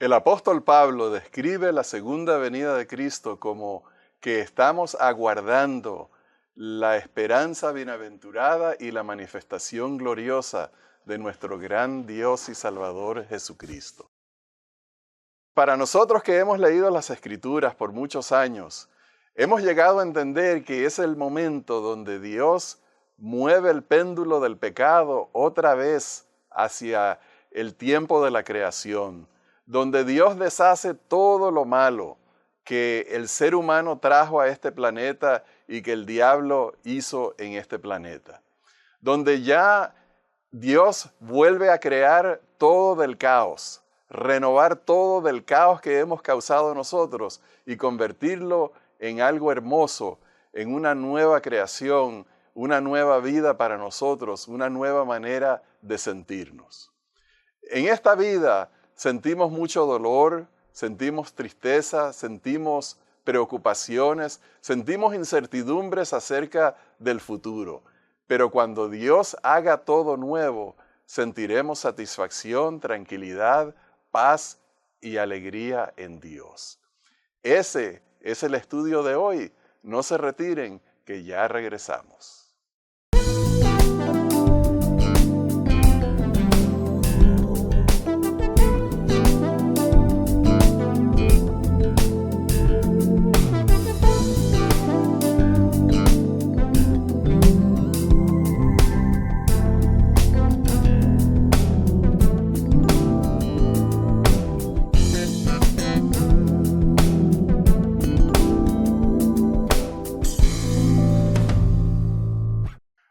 El apóstol Pablo describe la segunda venida de Cristo como que estamos aguardando la esperanza bienaventurada y la manifestación gloriosa de nuestro gran Dios y Salvador Jesucristo. Para nosotros que hemos leído las Escrituras por muchos años, hemos llegado a entender que es el momento donde Dios mueve el péndulo del pecado otra vez hacia el tiempo de la creación, donde Dios deshace todo lo malo que el ser humano trajo a este planeta y que el diablo hizo en este planeta, donde ya Dios vuelve a crear todo del caos, renovar todo del caos que hemos causado nosotros y convertirlo en algo hermoso, en una nueva creación, una nueva vida para nosotros, una nueva manera de sentirnos. En esta vida sentimos mucho dolor, sentimos tristeza, sentimos preocupaciones, sentimos incertidumbres acerca del futuro. Pero cuando Dios haga todo nuevo, sentiremos satisfacción, tranquilidad, paz y alegría en Dios. Ese es el estudio de hoy. No se retiren, que ya regresamos.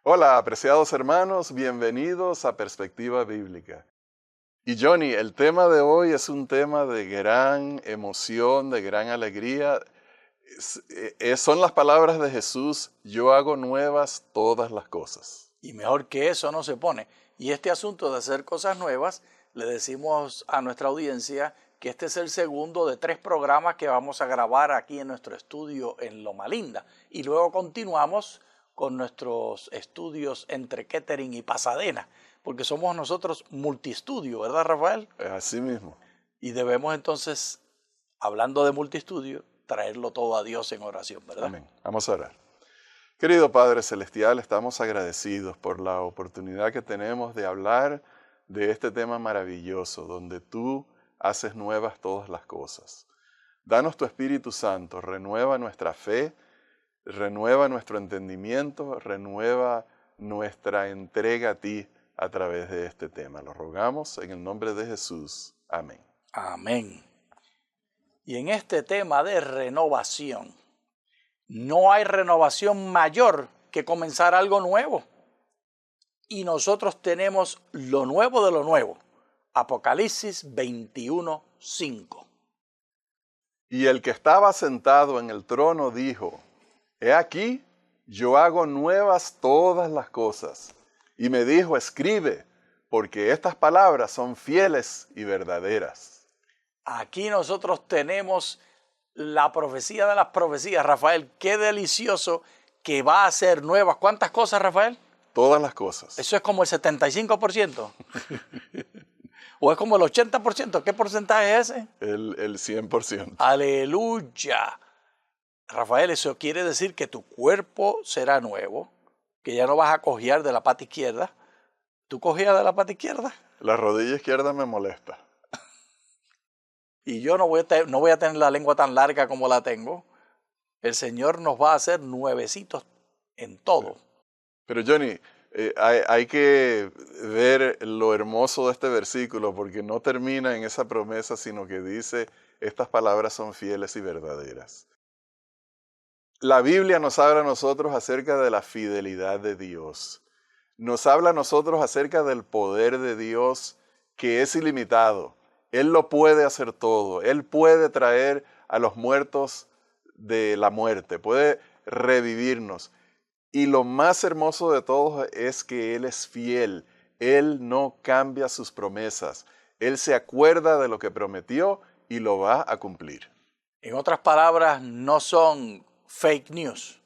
Hola, apreciados hermanos, bienvenidos a Perspectiva Bíblica. Y Johnny, el tema de hoy es un tema de gran emoción, de gran alegría. Son las palabras de Jesús: yo hago nuevas todas las cosas. Y mejor que eso no se pone. Y este asunto de hacer cosas nuevas, le decimos a nuestra audiencia que este es el segundo de 3 programas que vamos a grabar aquí en nuestro estudio en Loma Linda. Y luego continuamos con nuestros estudios entre Kettering y Pasadena, porque somos nosotros multiestudio, ¿verdad, Rafael? Así mismo. Y debemos entonces, hablando de multiestudio, traerlo todo a Dios en oración, ¿verdad? Amén. Vamos a orar. Querido Padre Celestial, estamos agradecidos por la oportunidad que tenemos de hablar de este tema maravilloso, donde tú haces nuevas todas las cosas. Danos tu Espíritu Santo, renueva nuestra fe, renueva nuestro entendimiento, renueva nuestra entrega a ti a través de este tema. Lo rogamos en el nombre de Jesús. Amén. Amén. Y en este tema de renovación, no hay renovación mayor que comenzar algo nuevo. Y nosotros tenemos lo nuevo de lo nuevo. Apocalipsis 21:5. Y el que estaba sentado en el trono dijo: he aquí, yo hago nuevas todas las cosas. Y me dijo: escribe, porque estas palabras son fieles y verdaderas. Aquí nosotros tenemos la profecía de las profecías, Rafael. Qué delicioso que va a ser nuevas. ¿Cuántas cosas, Rafael? Todas las cosas. Eso es como el 75%. ¿O es como el 80%? ¿Qué porcentaje es ese? El 100%. Aleluya. Rafael, eso quiere decir que tu cuerpo será nuevo, que ya no vas a cojear de la pata izquierda. ¿Tú cojeas de la pata izquierda? La rodilla izquierda me molesta. Y yo no voy a tener la lengua tan larga como la tengo. El Señor nos va a hacer nuevecitos en todo. Pero Johnny, hay que ver lo hermoso de este versículo, porque no termina en esa promesa, sino que dice: estas palabras son fieles y verdaderas. La Biblia nos habla a nosotros acerca de la fidelidad de Dios. Nos habla a nosotros acerca del poder de Dios, que es ilimitado. Él lo puede hacer todo. Él puede traer a los muertos de la muerte, puede revivirnos. Y lo más hermoso de todo es que Él es fiel. Él no cambia sus promesas. Él se acuerda de lo que prometió y lo va a cumplir. En otras palabras, no son fake news.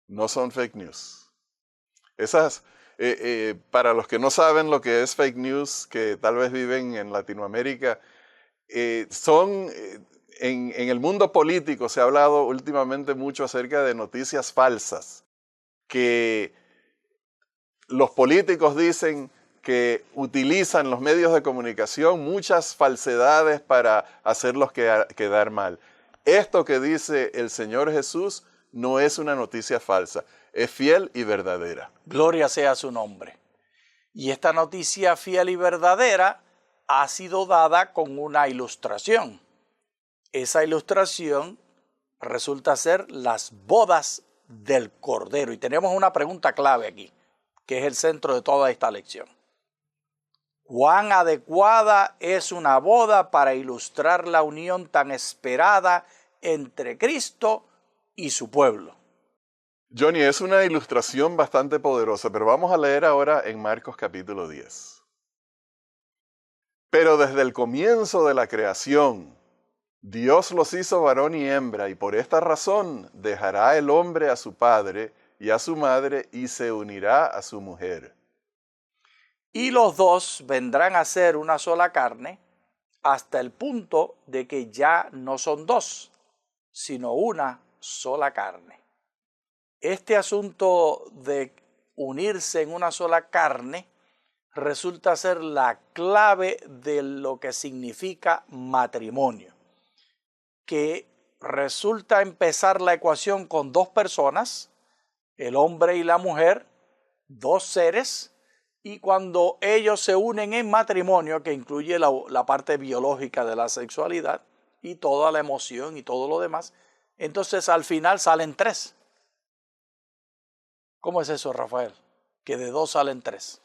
No son fake news. Esas, para los que no saben lo que es fake news, que tal vez viven en Latinoamérica, en el mundo político se ha hablado últimamente mucho acerca de noticias falsas, que los políticos dicen que utilizan los medios de comunicación muchas falsedades para hacerlos quedar mal. Esto que dice el Señor Jesús no es una noticia falsa, es fiel y verdadera. Gloria sea su nombre. Y esta noticia fiel y verdadera ha sido dada con una ilustración. Esa ilustración resulta ser las bodas del Cordero. Y tenemos una pregunta clave aquí, que es el centro de toda esta lección. ¿Cuán adecuada es una boda para ilustrar la unión tan esperada entre Cristo y su pueblo? Johnny, es una ilustración bastante poderosa, pero vamos a leer ahora en Marcos capítulo 10. Pero desde el comienzo de la creación, Dios los hizo varón y hembra, y por esta razón dejará el hombre a su padre y a su madre, y se unirá a su mujer. Y los dos vendrán a ser una sola carne, hasta el punto de que ya no son dos, sino una sola carne. Este asunto de unirse en una sola carne resulta ser la clave de lo que significa matrimonio, que resulta empezar la ecuación con dos personas, el hombre y la mujer, dos seres, y cuando ellos se unen en matrimonio, que incluye la parte biológica de la sexualidad y toda la emoción y todo lo demás, entonces al final salen tres. ¿Cómo es eso, Rafael? Que de dos salen tres.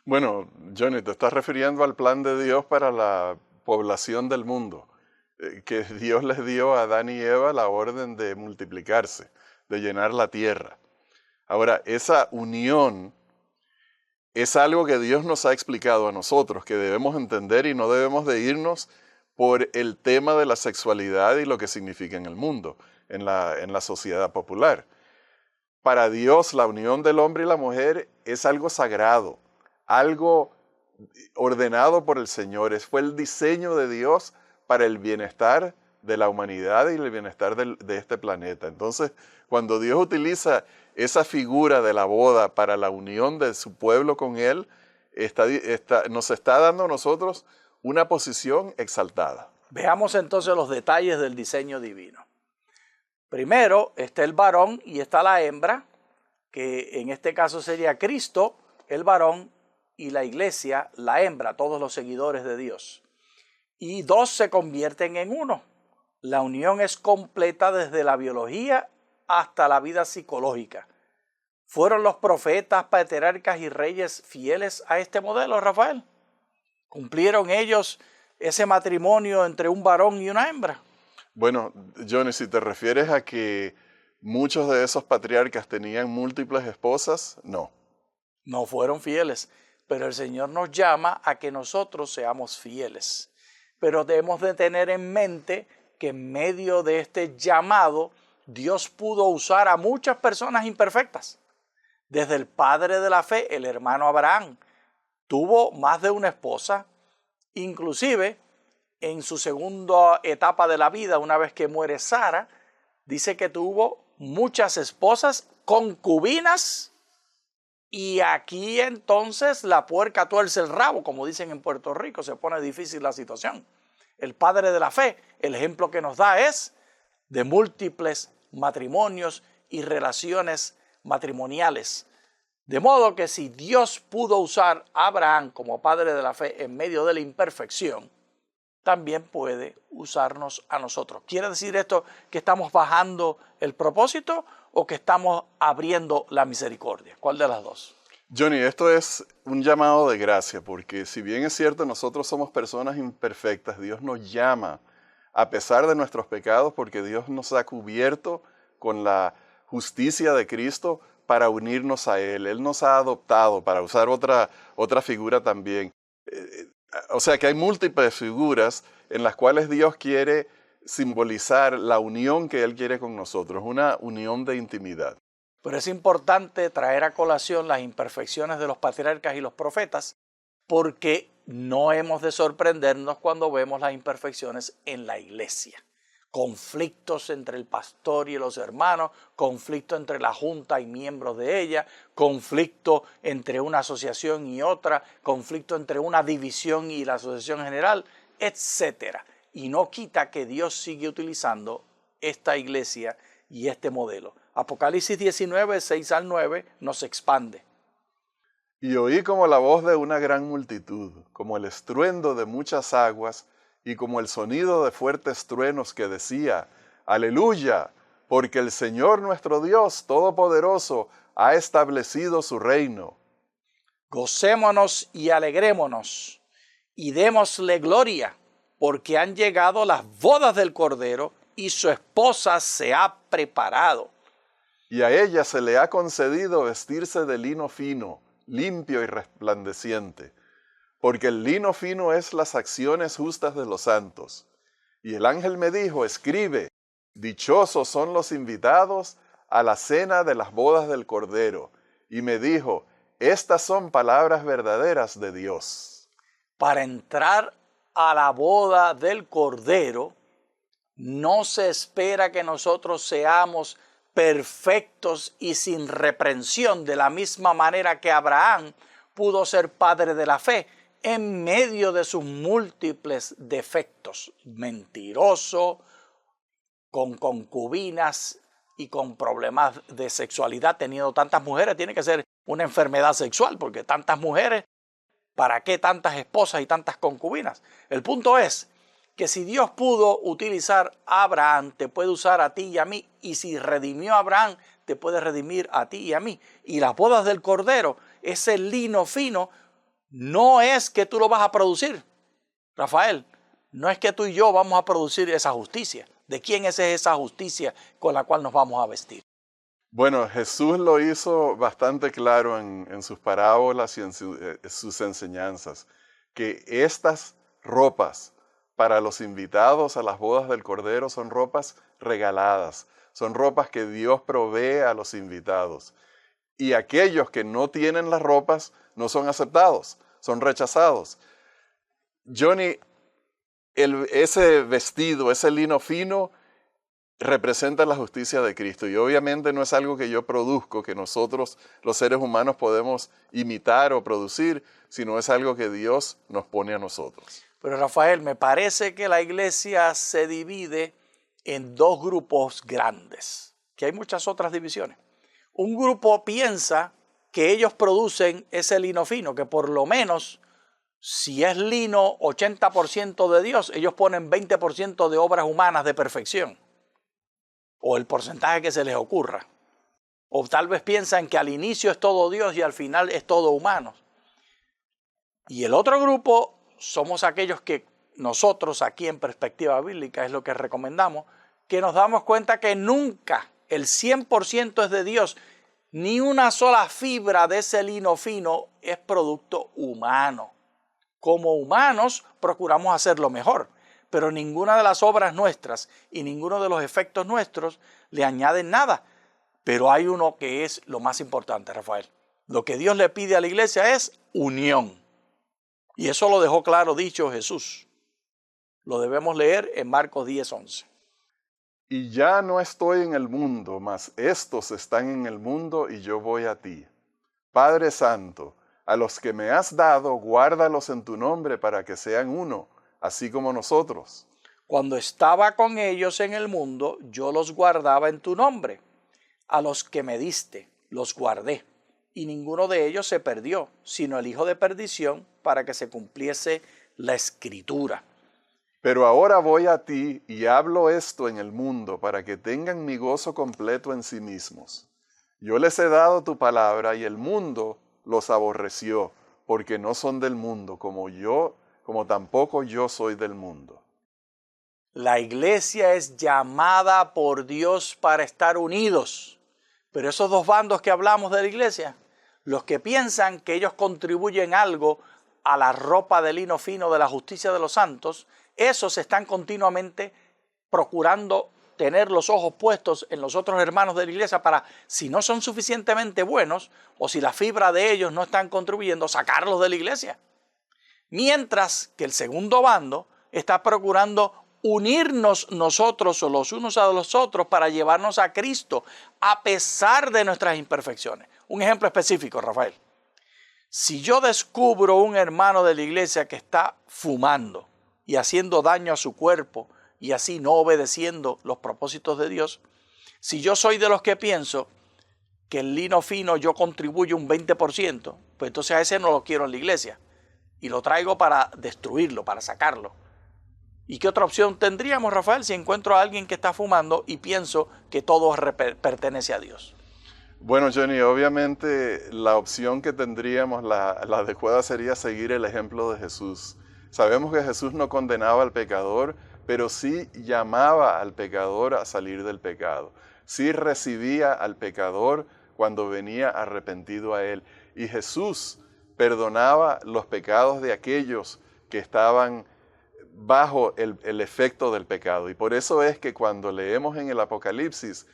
Bueno, Johnny, te estás refiriendo al plan de Dios para la población del mundo, que Dios les dio a Adán y Eva la orden de multiplicarse, de llenar la tierra. Ahora, esa unión es algo que Dios nos ha explicado a nosotros, que debemos entender y no debemos de irnos por el tema de la sexualidad y lo que significa en el mundo, en la sociedad popular. Para Dios, la unión del hombre y la mujer es algo sagrado, algo ordenado por el Señor. Fue el diseño de Dios para el bienestar de la humanidad y el bienestar de este planeta. Entonces, cuando Dios utiliza esa figura de la boda para la unión de su pueblo con Él, nos está dando a nosotros una posición exaltada. Veamos entonces los detalles del diseño divino. Primero está el varón y está la hembra, que en este caso sería Cristo, el varón, y la iglesia, la hembra, todos los seguidores de Dios. Y dos se convierten en uno. La unión es completa desde la biología hasta la vida psicológica. ¿Fueron los profetas, patriarcas y reyes fieles a este modelo, Rafael? ¿Cumplieron ellos ese matrimonio entre un varón y una hembra? Bueno, Johnny, si te refieres a que muchos de esos patriarcas tenían múltiples esposas, no. No fueron fieles, pero el Señor nos llama a que nosotros seamos fieles. Pero debemos de tener en mente que en medio de este llamado, Dios pudo usar a muchas personas imperfectas. Desde el padre de la fe, el hermano Abraham, tuvo más de una esposa, inclusive en su segunda etapa de la vida, una vez que muere Sara, dice que tuvo muchas esposas, concubinas, y aquí entonces la puerca tuerce el rabo, como dicen en Puerto Rico, se pone difícil la situación. El padre de la fe, el ejemplo que nos da es de múltiples matrimonios y relaciones matrimoniales. De modo que si Dios pudo usar a Abraham como padre de la fe en medio de la imperfección, también puede usarnos a nosotros. ¿Quiere decir esto que estamos bajando el propósito o que estamos abriendo la misericordia? ¿Cuál de las dos? Johnny, esto es un llamado de gracia, porque si bien es cierto nosotros somos personas imperfectas, Dios nos llama a pesar de nuestros pecados, porque Dios nos ha cubierto con la justicia de Cristo para unirnos a Él. Él nos ha adoptado, para usar otra figura también. O sea que hay múltiples figuras en las cuales Dios quiere simbolizar la unión que Él quiere con nosotros, una unión de intimidad. Pero es importante traer a colación las imperfecciones de los patriarcas y los profetas, porque no hemos de sorprendernos cuando vemos las imperfecciones en la iglesia. Conflictos entre el pastor y los hermanos, conflicto entre la junta y miembros de ella, conflicto entre una asociación y otra, conflicto entre una división y la asociación general, etc. Y no quita que Dios sigue utilizando esta iglesia y este modelo. Apocalipsis 19, 6 al 9 nos expande. Y oí como la voz de una gran multitud, como el estruendo de muchas aguas, y como el sonido de fuertes truenos que decía, Aleluya, porque el Señor nuestro Dios Todopoderoso ha establecido su reino. Gocémonos y alegrémonos, y démosle gloria, porque han llegado las bodas del Cordero, y su esposa se ha preparado. Y a ella se le ha concedido vestirse de lino fino, limpio y resplandeciente, porque el lino fino es las acciones justas de los santos. Y el ángel me dijo, escribe, dichosos son los invitados a la cena de las bodas del Cordero. Y me dijo, estas son palabras verdaderas de Dios. Para entrar a la boda del Cordero, no se espera que nosotros seamos perfectos y sin reprensión, de la misma manera que Abraham pudo ser padre de la fe en medio de sus múltiples defectos, mentiroso, con concubinas y con problemas de sexualidad, teniendo tantas mujeres. Tiene que ser una enfermedad sexual, porque tantas mujeres, ¿para qué tantas esposas y tantas concubinas? El punto es que si Dios pudo utilizar a Abraham, te puede usar a ti y a mí, y si redimió a Abraham, te puede redimir a ti y a mí. Y las bodas del Cordero, ese lino fino, no es que tú lo vas a producir, Rafael, no es que tú y yo vamos a producir esa justicia. ¿De quién es esa justicia con la cual nos vamos a vestir? Bueno, Jesús lo hizo bastante claro en sus parábolas y en sus enseñanzas, que estas ropas para los invitados a las bodas del Cordero son ropas regaladas, son ropas que Dios provee a los invitados. Y aquellos que no tienen las ropas no son aceptados, son rechazados. Johnny, ese vestido, ese lino fino, representa la justicia de Cristo. Y obviamente no es algo que yo produzco, que nosotros los seres humanos podemos imitar o producir, sino es algo que Dios nos pone a nosotros. Pero Rafael, me parece que la iglesia se divide en dos grupos grandes, que hay muchas otras divisiones. Un grupo piensa que ellos producen ese lino fino, que por lo menos, si es lino 80% de Dios, ellos ponen 20% de obras humanas de perfección, o el porcentaje que se les ocurra. O tal vez piensan que al inicio es todo Dios y al final es todo humano. Y el otro grupo somos aquellos que nosotros aquí en Perspectiva Bíblica es lo que recomendamos, que nos damos cuenta que nunca el 100% es de Dios, ni una sola fibra de ese lino fino es producto humano. Como humanos procuramos hacerlo mejor, pero ninguna de las obras nuestras y ninguno de los efectos nuestros le añaden nada. Pero hay uno que es lo más importante, Rafael. Lo que Dios le pide a la iglesia es unión. Y eso lo dejó claro dicho Jesús. Lo debemos leer en Marcos 10:11. Y ya no estoy en el mundo, mas estos están en el mundo y yo voy a ti. Padre Santo, a los que me has dado, guárdalos en tu nombre para que sean uno, así como nosotros. Cuando estaba con ellos en el mundo, yo los guardaba en tu nombre. A los que me diste, los guardé. Y ninguno de ellos se perdió, sino el hijo de perdición, para que se cumpliese la Escritura. Pero ahora voy a ti y hablo esto en el mundo para que tengan mi gozo completo en sí mismos. Yo les he dado tu palabra y el mundo los aborreció, porque no son del mundo, como tampoco yo soy del mundo. La iglesia es llamada por Dios para estar unidos. Pero esos dos bandos que hablamos de la iglesia, los que piensan que ellos contribuyen algo a la ropa de lino fino de la justicia de los santos, esos están continuamente procurando tener los ojos puestos en los otros hermanos de la iglesia para, si no son suficientemente buenos o si la fibra de ellos no están contribuyendo, sacarlos de la iglesia. Mientras que el segundo bando está procurando unirnos nosotros o los unos a los otros para llevarnos a Cristo a pesar de nuestras imperfecciones. Un ejemplo específico, Rafael. Si yo descubro un hermano de la iglesia que está fumando y haciendo daño a su cuerpo y así no obedeciendo los propósitos de Dios, si yo soy de los que pienso que el lino fino yo contribuyo un 20%, pues entonces a ese no lo quiero en la iglesia y lo traigo para destruirlo, para sacarlo. ¿Y qué otra opción tendríamos, Rafael, si encuentro a alguien que está fumando y pienso que todo pertenece a Dios? Bueno, Johnny, obviamente la opción que tendríamos, la adecuada sería seguir el ejemplo de Jesús. Sabemos que Jesús no condenaba al pecador, pero sí llamaba al pecador a salir del pecado. Sí recibía al pecador cuando venía arrepentido a él. Y Jesús perdonaba los pecados de aquellos que estaban bajo el efecto del pecado. Y por eso es que cuando leemos en el Apocalipsis,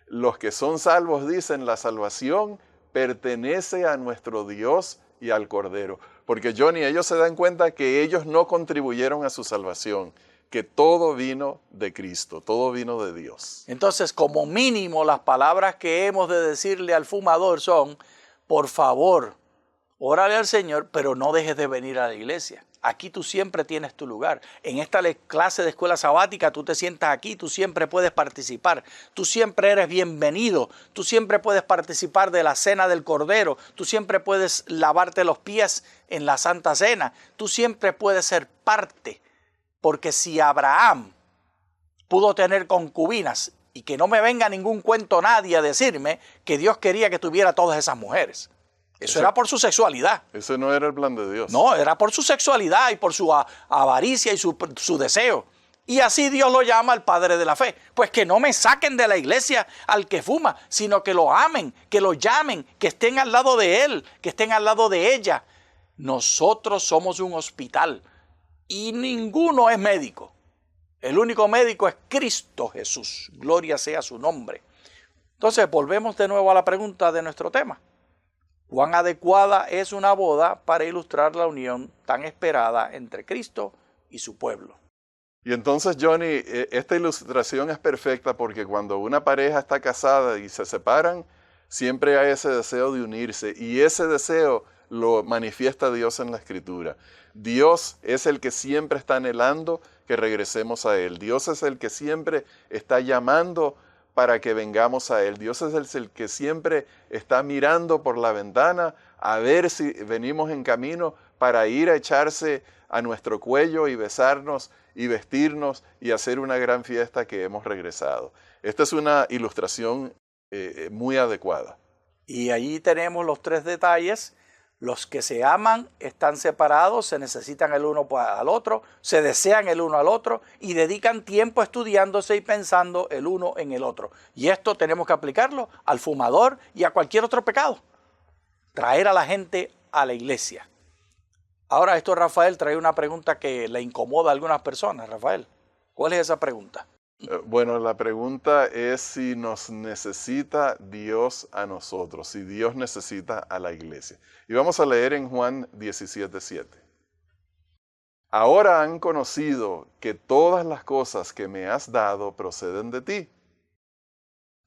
los que son salvos dicen, la salvación pertenece a nuestro Dios y al Cordero. Porque, Johnny, ellos se dan cuenta que ellos no contribuyeron a su salvación, que todo vino de Cristo, todo vino de Dios. Entonces, como mínimo, las palabras que hemos de decirle al fumador son, por favor, órale al Señor, pero no dejes de venir a la iglesia. Aquí tú siempre tienes tu lugar. En esta clase de escuela sabática tú te sientas aquí, tú siempre puedes participar. Tú siempre eres bienvenido. Tú siempre puedes participar de la cena del Cordero. Tú siempre puedes lavarte los pies en la Santa Cena. Tú siempre puedes ser parte. Porque si Abraham pudo tener concubinas y que no me venga ningún cuento nadie a decirme que Dios quería que tuviera todas esas mujeres. Eso era por su sexualidad. Ese no era el plan de Dios. No, era por su sexualidad y por su avaricia y su deseo. Y así Dios lo llama al padre de la fe. Pues que no me saquen de la iglesia al que fuma, sino que lo amen, que lo llamen, que estén al lado de él, que estén al lado de ella. Nosotros somos un hospital y ninguno es médico. El único médico es Cristo Jesús. Gloria sea su nombre. Entonces volvemos de nuevo a la pregunta de nuestro tema. ¿Cuán adecuada es una boda para ilustrar la unión tan esperada entre Cristo y su pueblo? Y entonces, Johnny, esta ilustración es perfecta porque cuando una pareja está casada y se separan, siempre hay ese deseo de unirse y ese deseo lo manifiesta Dios en la Escritura. Dios es el que siempre está anhelando que regresemos a Él. Dios es el que siempre está llamando para que vengamos a Él. Dios es el que siempre está mirando por la ventana a ver si venimos en camino para ir a echarse a nuestro cuello y besarnos y vestirnos y hacer una gran fiesta que hemos regresado. Esta es una ilustración muy adecuada. Y allí tenemos los tres detalles. Los que se aman están separados, se necesitan el uno al otro, se desean el uno al otro y dedican tiempo estudiándose y pensando el uno en el otro. Y esto tenemos que aplicarlo al fumador y a cualquier otro pecado. Traer a la gente a la iglesia. Ahora esto, Rafael, trae una pregunta que le incomoda a algunas personas. Rafael, ¿cuál es esa pregunta? Bueno, la pregunta es si nos necesita Dios a nosotros, si Dios necesita a la iglesia. Y vamos a leer en Juan 17:7. Ahora han conocido que todas las cosas que me has dado proceden de ti.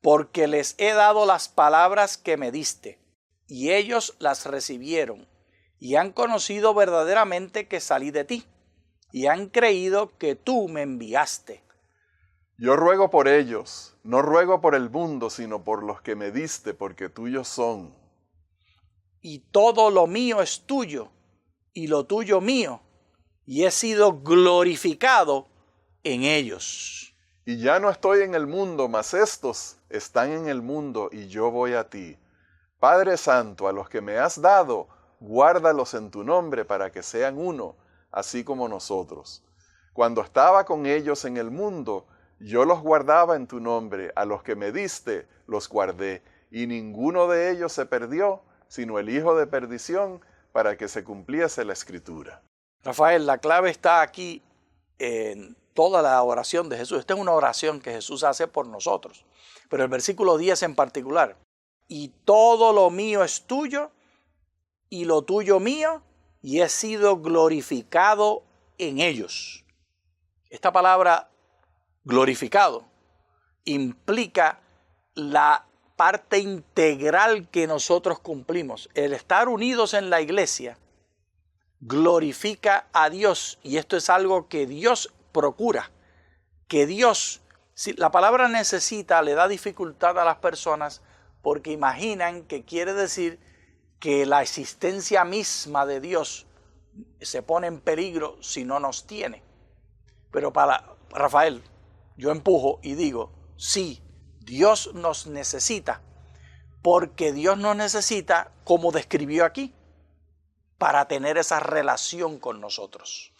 Porque les he dado las palabras que me diste, y ellos las recibieron, y han conocido verdaderamente que salí de ti, y han creído que tú me enviaste. Yo ruego por ellos, no ruego por el mundo, sino por los que me diste, porque tuyos son. Y todo lo mío es tuyo, y lo tuyo mío, y he sido glorificado en ellos. Y ya no estoy en el mundo, mas estos están en el mundo, y yo voy a ti. Padre Santo, a los que me has dado, guárdalos en tu nombre para que sean uno, así como nosotros. Cuando estaba con ellos en el mundo, yo los guardaba en tu nombre, a los que me diste los guardé, y ninguno de ellos se perdió, sino el hijo de perdición, para que se cumpliese la Escritura. Rafael, la clave está aquí en toda la oración de Jesús. Esta es una oración que Jesús hace por nosotros, pero el versículo 10 en particular. Y todo lo mío es tuyo, y lo tuyo mío, y he sido glorificado en ellos. Esta palabra glorificado implica la parte integral que nosotros cumplimos. El estar unidos en la iglesia glorifica a Dios, y esto es algo que Dios procura, que Dios, si la palabra necesita le da dificultad a las personas porque imaginan que quiere decir que la existencia misma de Dios se pone en peligro si no nos tiene. Pero para Rafael, yo empujo y digo, sí, Dios nos necesita, porque Dios nos necesita, como describió aquí, para tener esa relación con nosotros.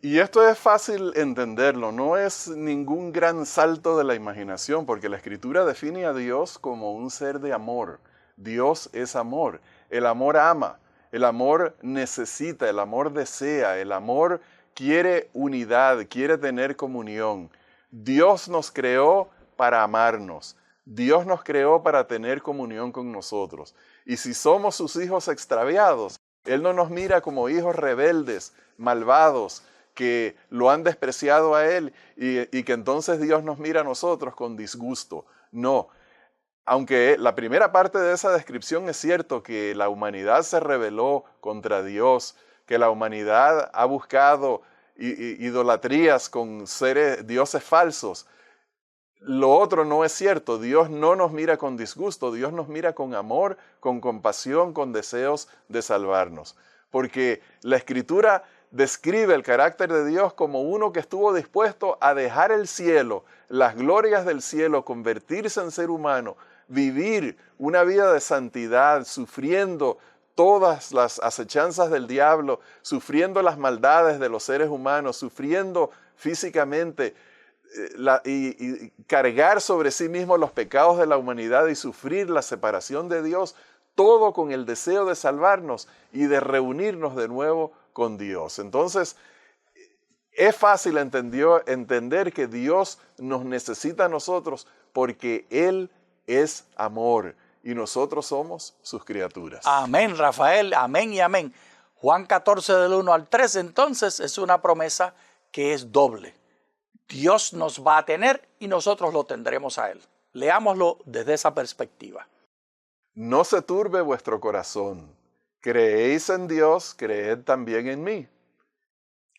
Y esto es fácil entenderlo, no es ningún gran salto de la imaginación, porque la Escritura define a Dios como un ser de amor. Dios es amor, el amor ama, el amor necesita, el amor desea, el amor quiere unidad, quiere tener comunión. Dios nos creó para amarnos, Dios nos creó para tener comunión con nosotros. Y si somos sus hijos extraviados, Él no nos mira como hijos rebeldes, malvados, que lo han despreciado a Él y que entonces Dios nos mira a nosotros con disgusto. No, aunque la primera parte de esa descripción es cierto que la humanidad se rebeló contra Dios, que la humanidad ha buscado idolatrías con dioses falsos. Lo otro no es cierto. Dios no nos mira con disgusto, Dios nos mira con amor, con compasión, con deseos de salvarnos. Porque la Escritura describe el carácter de Dios como uno que estuvo dispuesto a dejar el cielo, las glorias del cielo, convertirse en ser humano, vivir una vida de santidad, sufriendo todas las acechanzas del diablo, sufriendo las maldades de los seres humanos, sufriendo físicamente y cargar sobre sí mismo los pecados de la humanidad y sufrir la separación de Dios, todo con el deseo de salvarnos y de reunirnos de nuevo con Dios. Entonces, es fácil entender que Dios nos necesita a nosotros porque Él es amor y nosotros somos sus criaturas. Amén, Rafael, amén y amén. Juan 14 del 1 al 3, entonces, es una promesa que es doble. Dios nos va a tener y nosotros lo tendremos a Él. Leámoslo desde esa perspectiva. No se turbe vuestro corazón. Creéis en Dios, creed también en mí.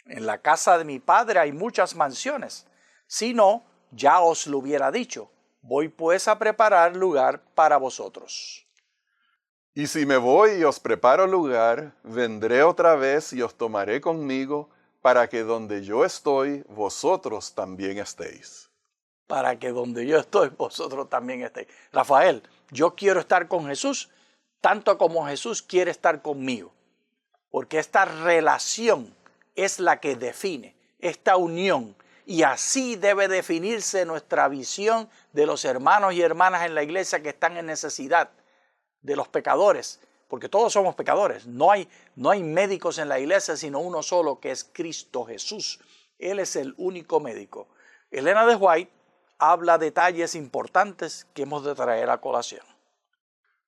En la casa de mi Padre hay muchas mansiones. Si no, ya os lo hubiera dicho. Voy pues a preparar lugar para vosotros. Y si me voy y os preparo lugar, vendré otra vez y os tomaré conmigo, para que donde yo estoy, vosotros también estéis. Para que donde yo estoy, vosotros también estéis. Rafael, yo quiero estar con Jesús, tanto como Jesús quiere estar conmigo. Porque esta relación es la que define, esta unión. Y así debe definirse nuestra visión de los hermanos y hermanas en la iglesia que están en necesidad, de los pecadores. Porque todos somos pecadores. No hay médicos en la iglesia, sino uno solo, que es Cristo Jesús. Él es el único médico. Elena de White habla detalles importantes que hemos de traer a colación.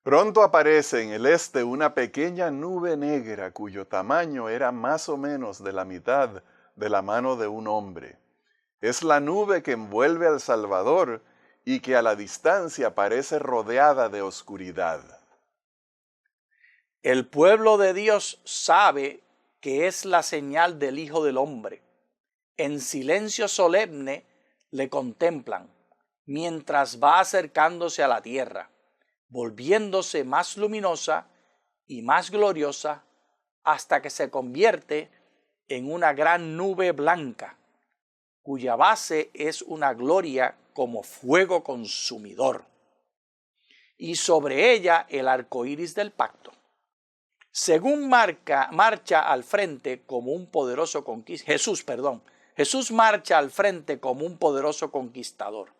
Pronto aparece en el este una pequeña nube negra cuyo tamaño era más o menos de la mitad de la mano de un hombre. Es la nube que envuelve al Salvador y que a la distancia parece rodeada de oscuridad. El pueblo de Dios sabe que es la señal del Hijo del Hombre. En silencio solemne le contemplan, mientras va acercándose a la tierra, volviéndose más luminosa y más gloriosa hasta que se convierte en una gran nube blanca, cuya base es una gloria como fuego consumidor, y sobre ella el arco iris del pacto. Según marcha al frente como un poderoso conquistador. Jesús marcha al frente como un poderoso conquistador.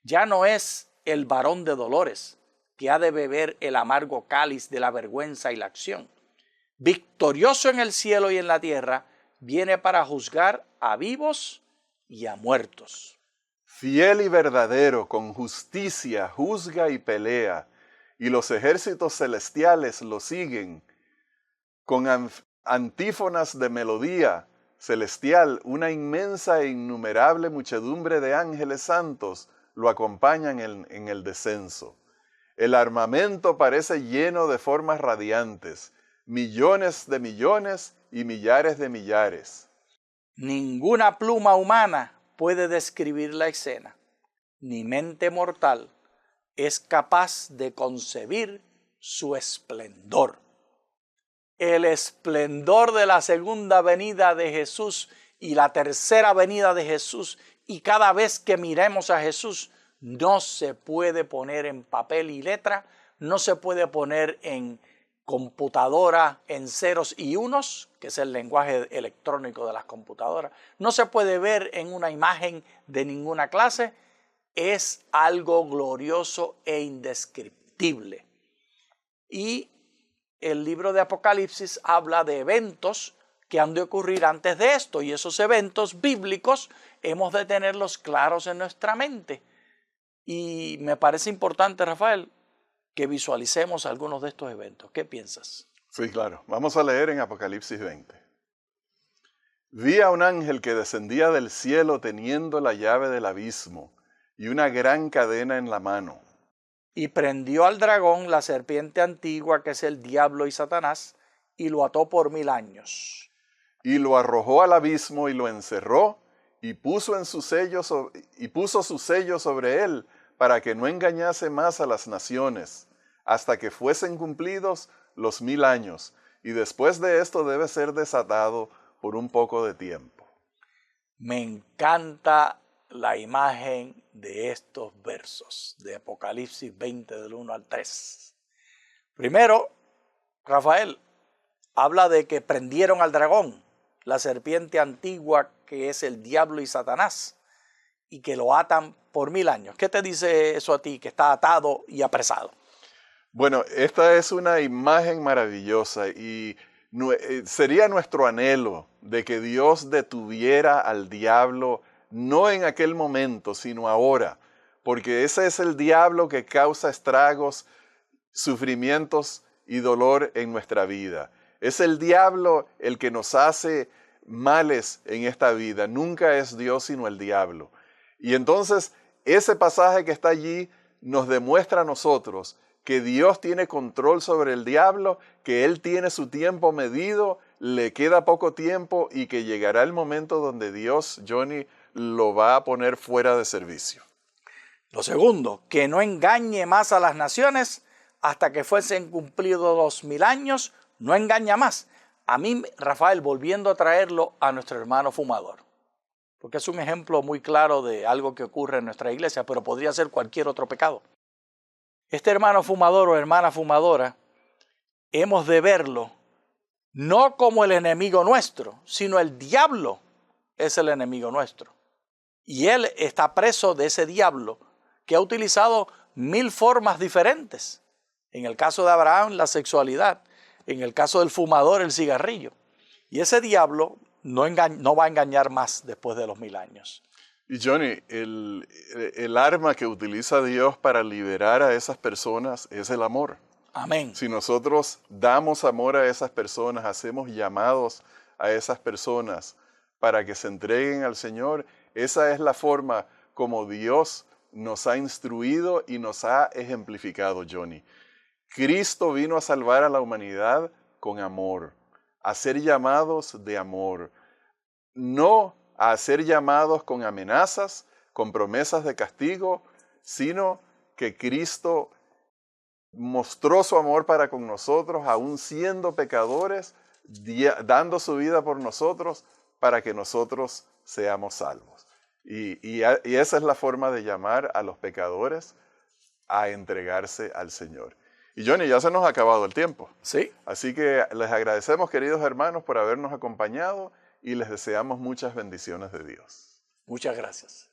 Ya no es el varón de dolores que ha de beber el amargo cáliz de la vergüenza y la acción. Victorioso en el cielo y en la tierra, viene para juzgar a vivos y a muertos. Fiel y verdadero, con justicia, juzga y pelea, y los ejércitos celestiales lo siguen. Con antífonas de melodía celestial, una inmensa e innumerable muchedumbre de ángeles santos lo acompañan en el descenso. El armamento parece lleno de formas radiantes, millones de millones y millares de millares. Ninguna pluma humana puede describir la escena, ni mente mortal es capaz de concebir su esplendor. El esplendor de la segunda venida de Jesús y la tercera venida de Jesús, y cada vez que miremos a Jesús, no se puede poner en papel y letra, no se puede poner en computadora en ceros y unos, que es el lenguaje electrónico de las computadoras, no se puede ver en una imagen de ninguna clase. Es algo glorioso e indescriptible. Y el libro de Apocalipsis habla de eventos que han de ocurrir antes de esto, y esos eventos bíblicos hemos de tenerlos claros en nuestra mente. Y me parece importante, Rafael, que visualicemos algunos de estos eventos. ¿Qué piensas? Sí, claro. Vamos a leer en Apocalipsis 20. Vi a un ángel que descendía del cielo teniendo la llave del abismo y una gran cadena en la mano. Y prendió al dragón, la serpiente antigua, que es el diablo y Satanás, y lo ató por 1000 años. Y lo arrojó al abismo y lo encerró, y puso su sello sobre él, para que no engañase más a las naciones, hasta que fuesen cumplidos los 1000 años, y después de esto debe ser desatado por un poco de tiempo. Me encanta la imagen de estos versos de Apocalipsis 20 del 1 al 3. Primero, Rafael habla de que prendieron al dragón, la serpiente antigua que es el diablo y Satanás, y que lo atan por 1000 años. ¿Qué te dice eso a ti, que está atado y apresado? Bueno, esta es una imagen maravillosa y sería nuestro anhelo de que Dios detuviera al diablo, no en aquel momento, sino ahora, porque ese es el diablo que causa estragos, sufrimientos y dolor en nuestra vida. Es el diablo el que nos hace males en esta vida. Nunca es Dios sino el diablo. Y entonces ese pasaje que está allí nos demuestra a nosotros que Dios tiene control sobre el diablo, que Él tiene su tiempo medido, le queda poco tiempo y que llegará el momento donde Dios, Johnny, lo va a poner fuera de servicio. Lo segundo, que no engañe más a las naciones hasta que fuesen cumplidos los 1000 años, no engaña más. A mí, Rafael, volviendo a traerlo a nuestro hermano fumador, porque es un ejemplo muy claro de algo que ocurre en nuestra iglesia, pero podría ser cualquier otro pecado. Este hermano fumador o hermana fumadora, hemos de verlo no como el enemigo nuestro, sino el diablo es el enemigo nuestro. Y él está preso de ese diablo que ha utilizado 1000 formas diferentes. En el caso de Abraham, la sexualidad. En el caso del fumador, el cigarrillo. Y ese diablo no va a engañar más después de los 1000 años. Y Johnny, el arma que utiliza Dios para liberar a esas personas es el amor. Amén. Si nosotros damos amor a esas personas, hacemos llamados a esas personas para que se entreguen al Señor, esa es la forma como Dios nos ha instruido y nos ha ejemplificado, Johnny. Cristo vino a salvar a la humanidad con amor, a ser llamados de amor, no a ser llamados con amenazas, con promesas de castigo, sino que Cristo mostró su amor para con nosotros, aún siendo pecadores, dando su vida por nosotros para que nosotros seamos salvos. Y esa es la forma de llamar a los pecadores a entregarse al Señor. Y Johnny, ya se nos ha acabado el tiempo. Sí. Así que les agradecemos, queridos hermanos, por habernos acompañado y les deseamos muchas bendiciones de Dios. Muchas gracias.